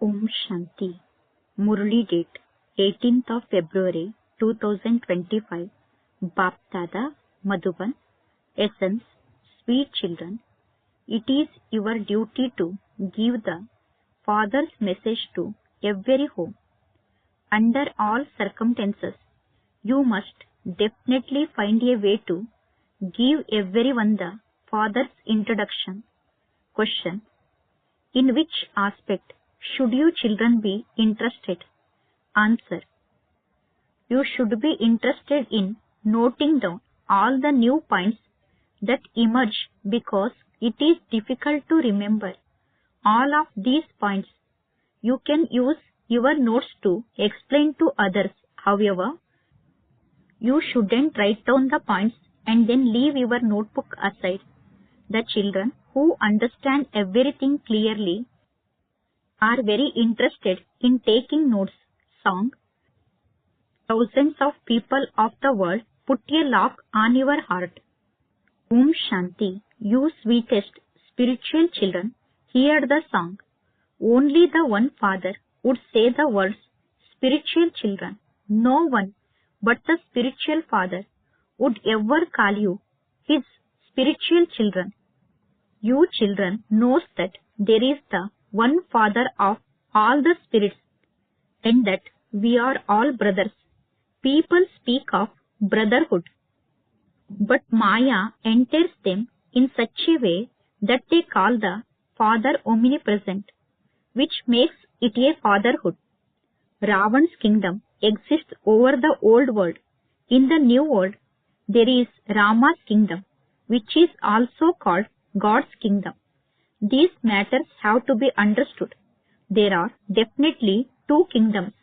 Om Shanti. Murli date 18th of February 2025. Bapdada Madhuban. Essence, sweet children, it is your duty to give the Father's message to every home. Under all circumstances, you must definitely find a way to give everyone the Father's introduction. Question: in which aspect should you children be interested? Answer: you should be interested in noting down all the new points that emerge because it is difficult to remember all of these points. You can use your notes to explain to others. However, you shouldn't write down the points and then leave your notebook aside. The children who understand everything clearly are very interested in taking notes. Song: thousands of people of the world, put a lock on your heart. Om Shanti. You sweetest spiritual children, hear the song. Only the one Father would say the words spiritual children. No one but the spiritual Father would ever call you his spiritual children. You children knows that there is the one Father of all the spirits and that we are all brothers. People speak of brotherhood, but Maya enters them in such a way that they call the Father omnipresent, which makes it a fatherhood. Ravan's kingdom exists over the old world. In the new world, there is Rama's kingdom, which is also called God's kingdom. These matters have to be understood. There are definitely two kingdoms,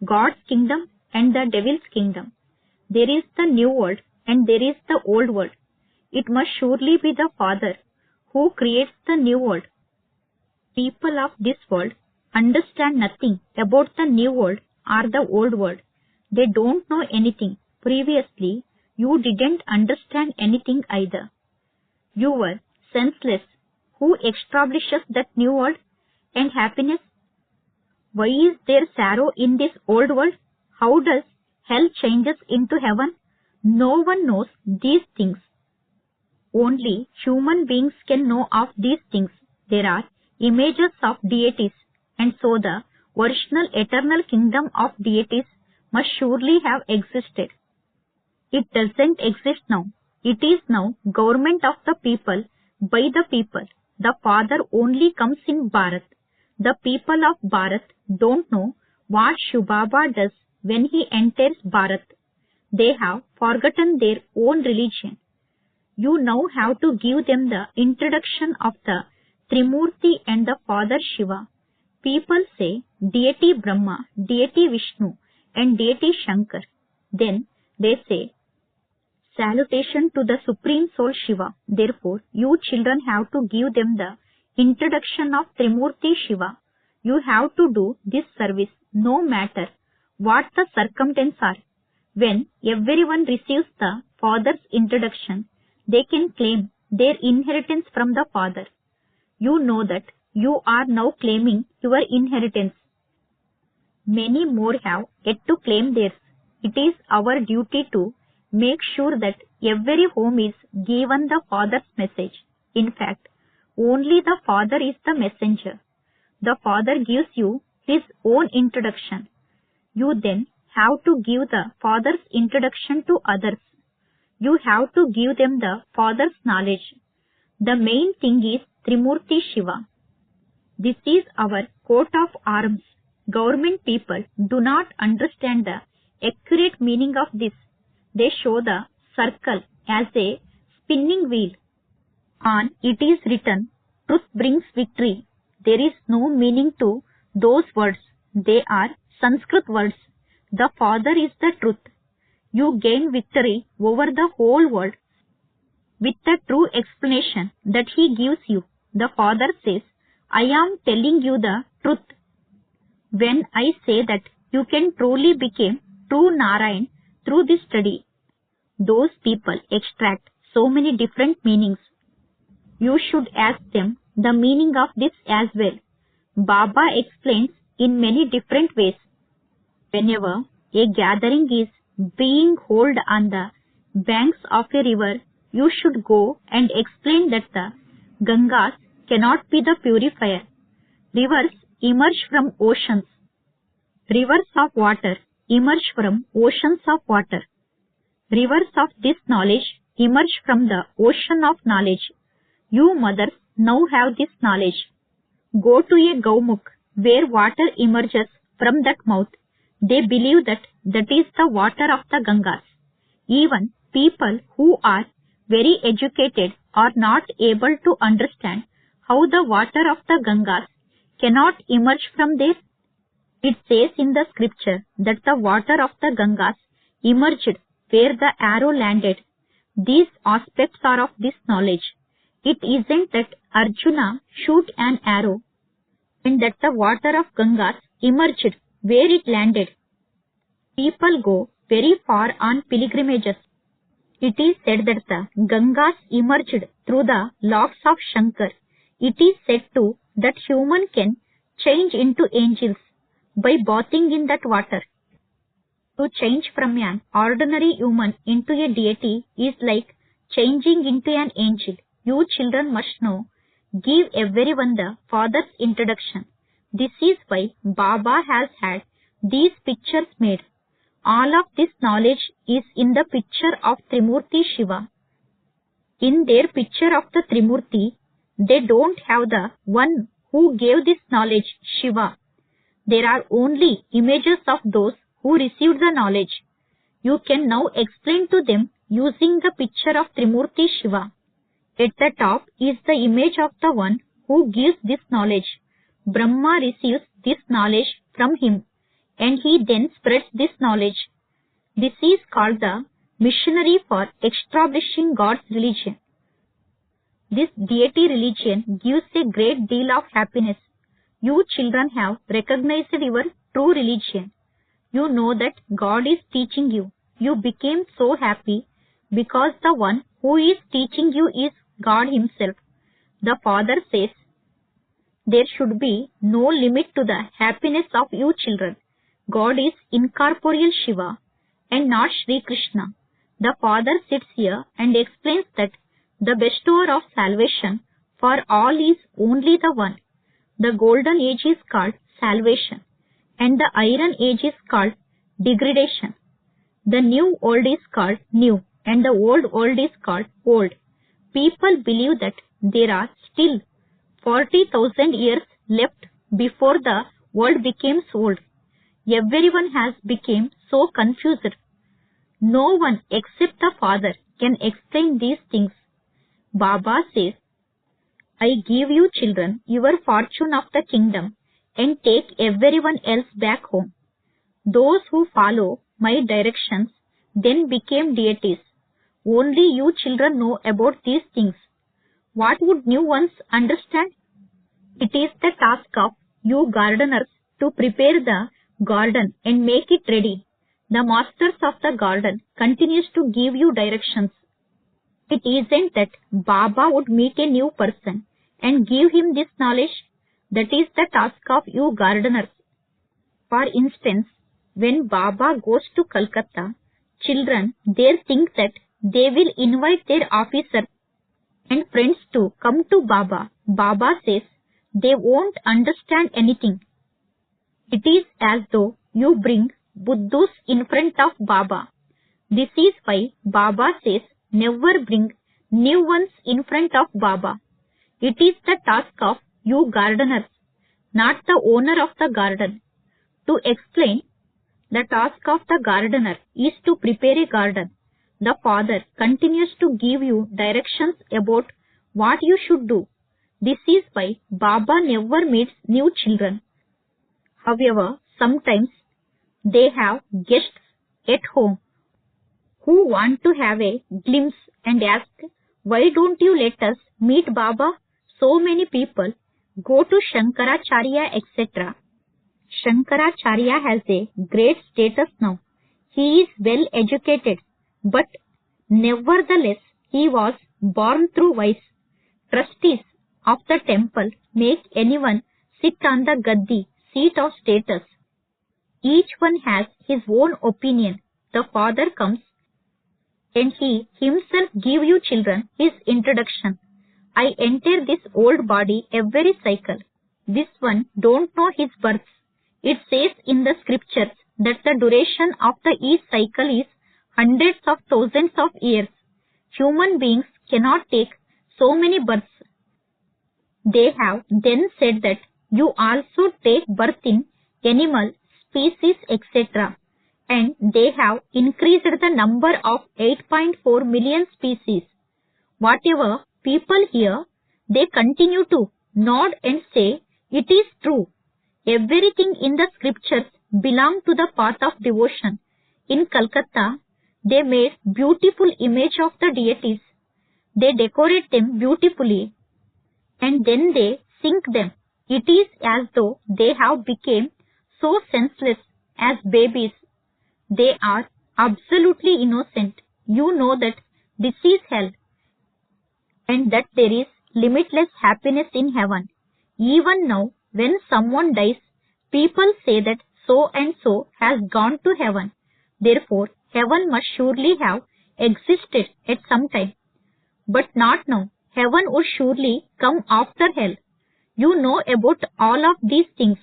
God's kingdom and the devil's kingdom. There is the new world and there is the old world. It must surely be the Father who creates the new world. People of this world understand nothing about the new world or the old world. They don't know anything. Previously, you didn't understand anything either. You were senseless. Who establishes that new world and happiness? Why is there sorrow in this old world? How does hell changes into heaven? No one knows these things. Only human beings can know of these things. There are images of deities, and so the original eternal kingdom of deities must surely have existed. It doesn't exist now. It is now government of the people, by the people. The Father only comes in Bharat. The people of Bharat don't know what Shubhaba does when he enters Bharat. They have forgotten their own religion. You now have to give them the introduction of the Trimurti and the Father Shiva. People say deity Brahma, deity Vishnu and deity Shankar. Then they say salutation to the Supreme Soul Shiva. Therefore, you children have to give them the introduction of Trimurti Shiva. You have to do this service no matter what the circumstances are. When everyone receives the Father's introduction, they can claim their inheritance from the Father. You know that you are now claiming your inheritance. Many more have yet to claim theirs. It is our duty to make sure that every home is given the Father's message. In fact, only the Father is the messenger. The Father gives you his own introduction. You then have to give the Father's introduction to others. You have to give them the Father's knowledge. The main thing is Trimurti Shiva. This is our coat of arms. Government people do not understand the accurate meaning of this. They show the circle as a spinning wheel. On it is written, truth brings victory. There is no meaning to those words. They are Sanskrit words. The Father is the truth. You gain victory over the whole world with the true explanation that he gives you. The Father says, I am telling you the truth. When I say that you can truly become true Narayan through this study, those people extract so many different meanings. You should ask them the meaning of this as well. Baba explains in many different ways. Whenever a gathering is being held on the banks of a river, you should go and explain that the Gangas cannot be the purifier. Rivers emerge from oceans. Rivers of water emerge from oceans of water. Rivers of this knowledge emerge from the ocean of knowledge. You mothers now have this knowledge. Go to a Gaumukh where water emerges from that mouth. They believe that that is the water of the Gangas. Even people who are very educated are not able to understand how the water of the Gangas cannot emerge from there. It says in the scripture that the water of the Gangas emerged where the arrow landed. These aspects are of this knowledge. It isn't that Arjuna shoot an arrow and that the water of Gangas emerged where it landed. People go very far on pilgrimages. It is said that the Gangas emerged through the locks of Shankar. It is said too that human can change into angels by bathing in that water. To change from an ordinary human into a deity is like changing into an angel. You children must know. Give everyone the Father's introduction. This is why Baba has had these pictures made. All of this knowledge is in the picture of Trimurti Shiva. In their picture of the Trimurti, they don't have the one who gave this knowledge, Shiva. There are only images of those who received the knowledge. You can now explain to them using the picture of Trimurti Shiva. At the top is the image of the one who gives this knowledge. Brahma receives this knowledge from him, and he then spreads this knowledge. This is called the missionary for establishing God's religion. This deity religion gives a great deal of happiness. You children have recognized your true religion. You know that God is teaching you. You became so happy because the one who is teaching you is God himself. The Father says, there should be no limit to the happiness of you children. God is incorporeal Shiva and not Sri Krishna. The Father sits here and explains that the bestower of salvation for all is only the one. The golden age is called salvation, and the iron age is called degradation. The new old is called new, and the old is called old. People believe that there are still 40,000 years left before the world becomes old. Everyone has become so confused. No one except the Father can explain these things. Baba says, I give you children your fortune of the kingdom and take everyone else back home. Those who follow my directions then became deities. Only you children know about these things. What would new ones understand? It is the task of you gardeners to prepare the garden and make it ready. The masters of the garden continues to give you directions. It isn't that Baba would meet a new person and give him this knowledge. That is the task of you gardeners. For instance, when Baba goes to Calcutta, children there think that they will invite their officers and friends to come to Baba. Baba says they won't understand anything. It is as though you bring Buddhus in front of Baba. This is why Baba says never bring new ones in front of Baba. It is the task of you gardeners, not the owner of the garden. To explain, the task of the gardener is to prepare a garden. The Father continues to give you directions about what you should do. This is why Baba never meets new children. However, sometimes they have guests at home who want to have a glimpse and ask, why don't you let us meet Baba? So many people go to Shankaracharya, etc. Shankaracharya has a great status now. He is well educated, but nevertheless he was born through vice. Trustees of the temple make anyone sit on the gaddi seat of status. Each one has his own opinion. The Father comes and he himself give you children his introduction. I enter this old body every cycle. This one don't know his birth. It says in the scriptures that the duration of the each cycle is hundreds of thousands of years. Human beings cannot take so many births. They have then said that you also take birth in animal, species, etc. And they have increased the number of 8.4 million species. Whatever people hear, they continue to nod and say, it is true. Everything in the scriptures belong to the path of devotion. In Calcutta, they made beautiful image of the deities. They decorate them beautifully and then they sing them. It is as though they have become so senseless as babies. They are absolutely innocent. You know that this is hell and that there is limitless happiness in heaven. Even now, when someone dies, people say that so and so has gone to heaven. Therefore, heaven must surely have existed at some time. But not now. Heaven would surely come after hell. You know about all of these things,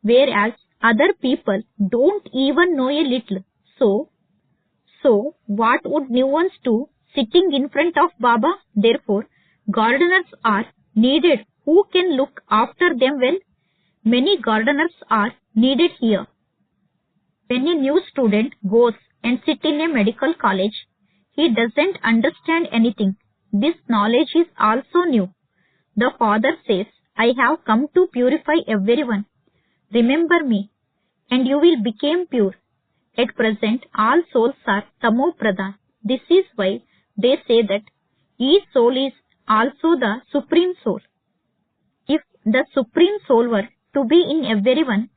whereas other people don't even know a little. So what would new ones do sitting in front of Baba? Therefore, gardeners are needed who can look after them well. Many gardeners are needed here. When a new student goes and sits in a medical college, he doesn't understand anything. This knowledge is also new. The Father says, I have come to purify everyone. Remember me, and you will become pure. At present, all souls are Tamo Pradhan. This is why they say that each soul is also the Supreme Soul. If the Supreme Soul were to be in everyone,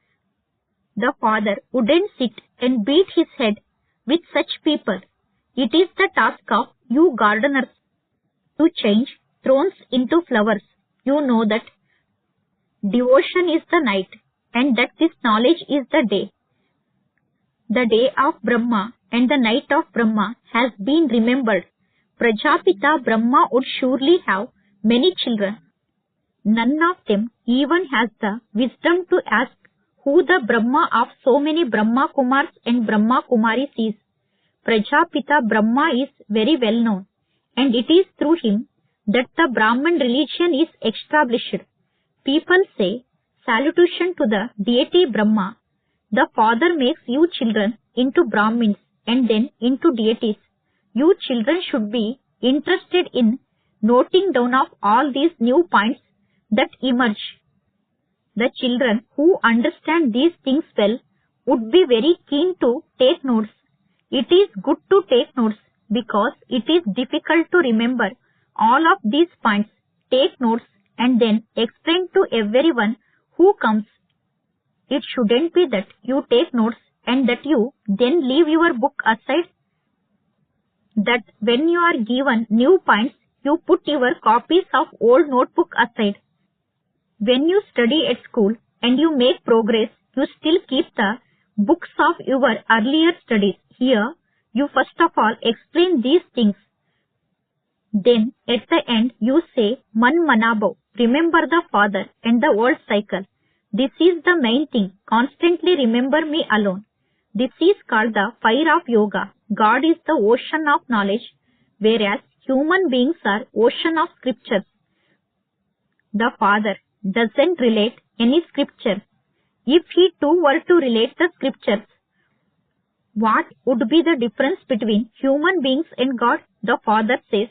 the Father wouldn't sit and beat his head with such people. It is the task of you gardeners to change thorns into flowers. You know that devotion is the night and that this knowledge is the day. The day of Brahma and the night of Brahma has been remembered. Prajapita Brahma would surely have many children. None of them even has the wisdom to ask who the Brahma of so many Brahma Kumars and Brahma Kumaris is. Prajapita Brahma is very well known, and it is through him that the Brahman religion is established. People say, salutation to the deity Brahma. The Father makes you children into Brahmins and then into deities. You children should be interested in noting down of all these new points that emerge. The children who understand these things well would be very keen to take notes. It is good to take notes because it is difficult to remember all of these points. Take notes and then explain to everyone who comes. It shouldn't be that you take notes and that you then leave your book aside. That when you are given new points, you put your copies of old notebook aside. When you study at school and you make progress, you still keep the books of your earlier studies. Here, you first of all explain these things. Then, at the end, you say, Man Manabo, remember the Father and the world cycle. This is the main thing. Constantly remember me alone. This is called the fire of yoga. God is the ocean of knowledge, whereas human beings are ocean of scriptures. The Father doesn't relate any scripture. If he too were to relate the scriptures, what would be the difference between human beings and God? The Father says,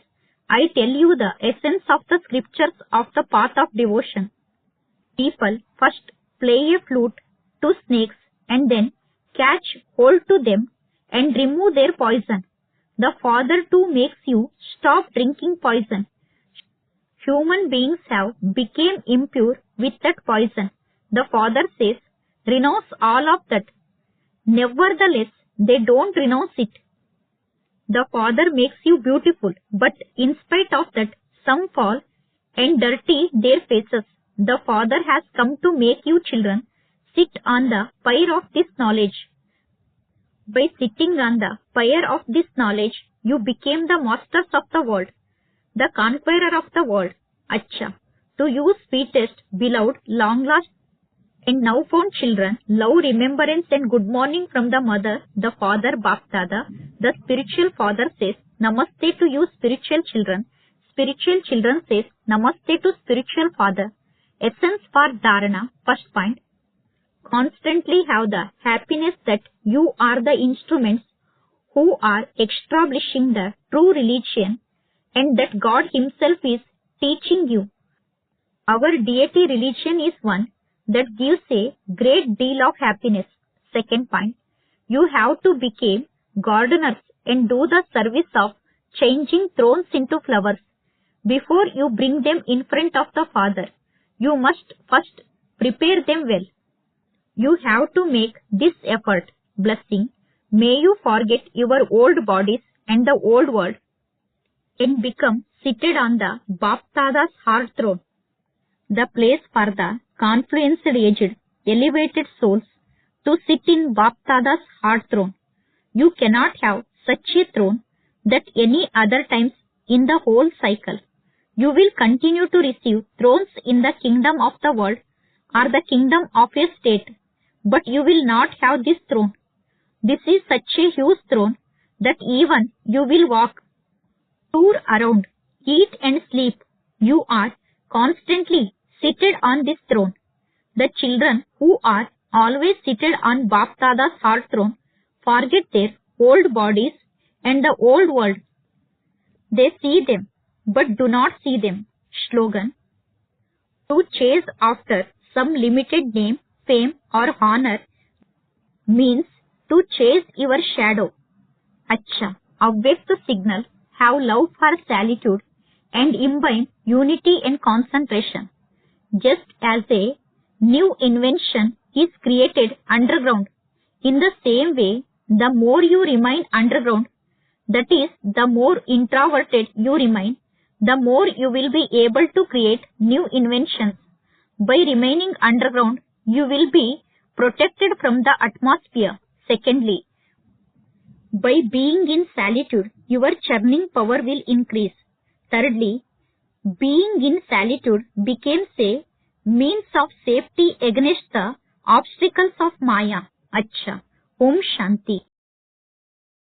I tell you the essence of the scriptures of the path of devotion. People first play a flute to snakes and then catch hold to them and remove their poison. The Father too makes you stop drinking poison. Human beings have become impure with that poison. The Father says, renounce all of that. Nevertheless, they don't renounce it. The Father makes you beautiful, but in spite of that, some fall and dirty their faces. The Father has come to make you children sit on the pyre of this knowledge. By sitting on the pyre of this knowledge, you became the masters of the world, the conqueror of the world. Acha. To you, sweetest, beloved, long lost, and now found children, love, remembrance, and good morning from the mother, the father, Bapdada. The spiritual father says, Namaste to you, spiritual children. Spiritual children says, Namaste to spiritual father. Essence for Dharana. First point. Constantly have the happiness that you are the instruments who are establishing the true religion and that God Himself is teaching you. Our deity religion is one that gives a great deal of happiness. Second point, you have to become gardeners and do the service of changing thorns into flowers. Before you bring them in front of the Father, you must first prepare them well. You have to make this effort. Blessing, may you forget your old bodies and the old world and become seated on the Bapdada's heart throne, the place for the confluenced aged, elevated souls to sit in Bapdada's heart throne. You cannot have such a throne that any other times in the whole cycle. You will continue to receive thrones in the kingdom of the world or the kingdom of a state, but you will not have this throne. This is such a huge throne that even you will walk, tour around, eat and sleep. You are constantly seated on this throne. The children who are always seated on Bapdada's heart throne forget their old bodies and the old world. They see them, but do not see them. Slogan. To chase after some limited name, fame or honor means to chase your shadow. Acha. Awake the signal, have love for solitude and imbibe unity and concentration. Just as a new invention is created underground, in the same way, the more you remain underground, that is, the more introverted you remain, the more you will be able to create new inventions. By remaining underground, you will be protected from the atmosphere. Secondly, by being in solitude, your churning power will increase. Thirdly, being in solitude becomes a means of safety against the obstacles of Maya. Acha. Om Shanti.